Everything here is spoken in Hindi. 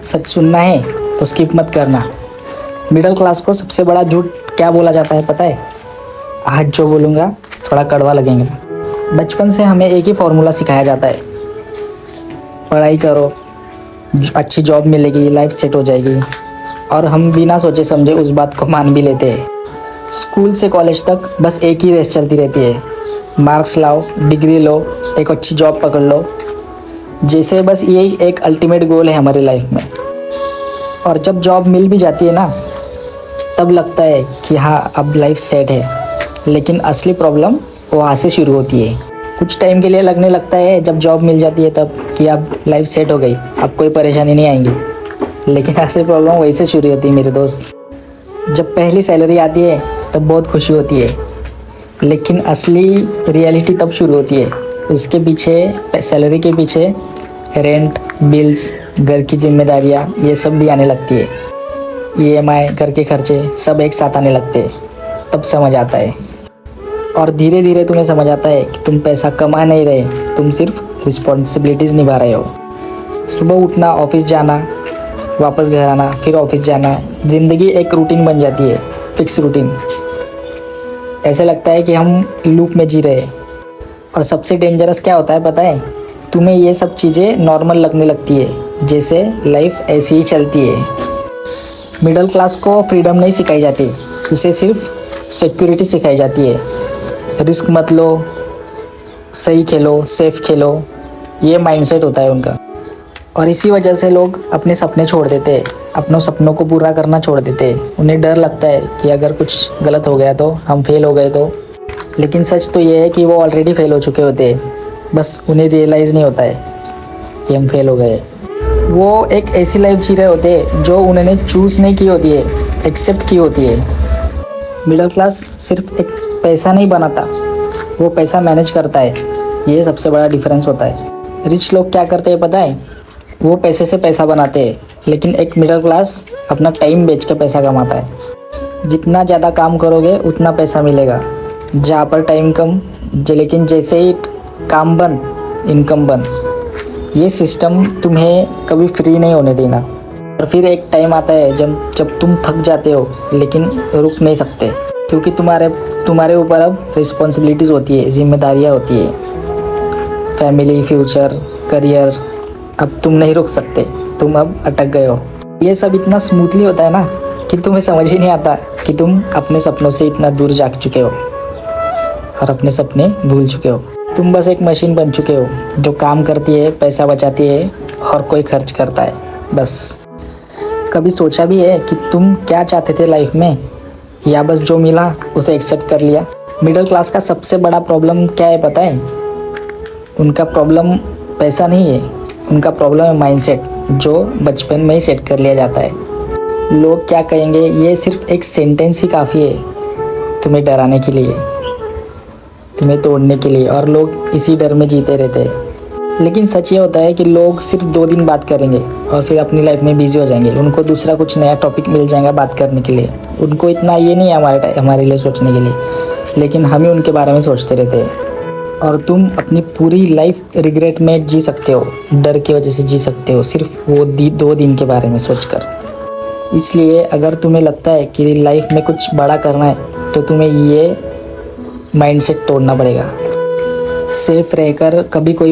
सच सुनना है तो स्किप मत करना। मिडिल क्लास को सबसे बड़ा झूठ क्या बोला जाता है पता है? आज जो बोलूँगा थोड़ा कड़वा लगेंगे। बचपन से हमें एक ही फॉर्मूला सिखाया जाता है, पढ़ाई करो, अच्छी जॉब मिलेगी, लाइफ सेट हो जाएगी, और हम बिना सोचे समझे उस बात को मान भी लेते हैं। स्कूल से कॉलेज तक बस एक ही रेस चलती रहती है, मार्क्स लाओ, डिग्री लो, एक अच्छी जॉब पकड़ लो, जैसे बस यही एक अल्टीमेट गोल है हमारी लाइफ में। और जब जॉब मिल भी जाती है ना, तब लगता है कि हाँ अब लाइफ सेट है, लेकिन असली प्रॉब्लम वहाँ से शुरू होती है। कुछ टाइम के लिए लगने लगता है जब जॉब मिल जाती है तब कि अब लाइफ सेट हो गई, अब कोई परेशानी नहीं आएंगी, लेकिन असली प्रॉब्लम वहीं से शुरू होती है मेरे दोस्त। जब पहली सैलरी आती है तब बहुत खुशी होती है, लेकिन असली रियलिटी तब शुरू होती है। उसके पीछे, सैलरी के पीछे रेंट, बिल्स, घर की जिम्मेदारियाँ, ये सब भी आने लगती है। EMI, घर के खर्चे सब एक साथ आने लगते हैं, तब समझ आता है। और धीरे धीरे तुम्हें समझ आता है कि तुम पैसा कमा नहीं रहे, तुम सिर्फ रिस्पॉन्सिबिलिटीज़ निभा रहे हो। सुबह उठना, ऑफिस जाना, वापस घर आना, फिर ऑफिस जाना, ज़िंदगी एक रूटीन बन जाती है, फिक्स रूटीन। ऐसे लगता है कि हम लूप में जी रहे हैं। और सबसे डेंजरस क्या होता है पता है? तुम्हें ये सब चीज़ें नॉर्मल लगने लगती है, जैसे लाइफ ऐसी ही चलती है। मिडिल क्लास को फ्रीडम नहीं सिखाई जाती, उसे सिर्फ सिक्योरिटी सिखाई जाती है। रिस्क मत लो, सही खेलो, सेफ खेलो, ये माइंडसेट होता है उनका। और इसी वजह से लोग अपने सपने छोड़ देते हैं, अपनों सपनों को पूरा करना छोड़ देते हैं। उन्हें डर लगता है कि अगर कुछ गलत हो गया तो, हम फेल हो गए तो। लेकिन सच तो ये है कि वो ऑलरेडी फेल हो चुके होते हैं, बस उन्हें रियलाइज़ नहीं होता है कि हम फेल हो गए। वो एक ऐसी लाइफ जी रहे होते हैं जो उन्होंने चूज़ नहीं की होती है, एक्सेप्ट की होती है। मिडिल क्लास सिर्फ एक पैसा नहीं बनाता, वो पैसा मैनेज करता है। ये सबसे बड़ा डिफरेंस होता है। रिच लोग क्या करते हैं पता है? वो पैसे से पैसा बनाते हैं, लेकिन एक मिडिल क्लास अपना टाइम बेच के पैसा कमाता है। जितना ज़्यादा काम करोगे उतना पैसा मिलेगा, जहाँ पर टाइम कम, लेकिन जैसे ही काम बंद, इनकम बंद। ये सिस्टम तुम्हें कभी फ्री नहीं होने देना। और फिर एक टाइम आता है जब तुम थक जाते हो, लेकिन रुक नहीं सकते, क्योंकि तुम्हारे ऊपर अब रिस्पॉन्सिबिलिटीज़ होती है, जिम्मेदारियाँ होती है, फैमिली, फ्यूचर, करियर। अब तुम नहीं रुक सकते, तुम अब अटक गए हो। ये सब इतना स्मूथली होता है ना कि तुम्हें समझ ही नहीं आता कि तुम अपने सपनों से इतना दूर जा चुके हो और अपने सपने भूल चुके हो। तुम बस एक मशीन बन चुके हो जो काम करती है, पैसा बचाती है और कोई खर्च करता है, बस। कभी सोचा भी है कि तुम क्या चाहते थे लाइफ में, या बस जो मिला उसे एक्सेप्ट कर लिया? मिडिल क्लास का सबसे बड़ा प्रॉब्लम क्या है पता है? उनका प्रॉब्लम पैसा नहीं है, उनका प्रॉब्लम है माइंडसेट, जो बचपन में ही सेट कर लिया जाता है। लोग क्या कहेंगे, ये सिर्फ एक सेंटेंस ही काफ़ी है तुम्हें डराने के लिए, तुम्हें तोड़ने के लिए, और लोग इसी डर में जीते रहते हैं। लेकिन सच ये होता है कि लोग सिर्फ 2 दिन बात करेंगे और फिर अपनी लाइफ में बिजी हो जाएंगे। उनको दूसरा कुछ नया टॉपिक मिल जाएगा बात करने के लिए। उनको इतना ये नहीं है हमारे लिए सोचने के लिए, लेकिन हम ही उनके बारे में सोचते रहते हैं। और तुम अपनी पूरी लाइफ रिग्रेट में जी सकते हो, डर की वजह से जी सकते हो, सिर्फ वो 2 दिन के बारे में सोचकर। इसलिए अगर तुम्हें लगता है कि लाइफ में कुछ बड़ा करना है, तो तुम्हें ये माइंडसेट तोड़ना पड़ेगा। सेफ रहकर कभी कोई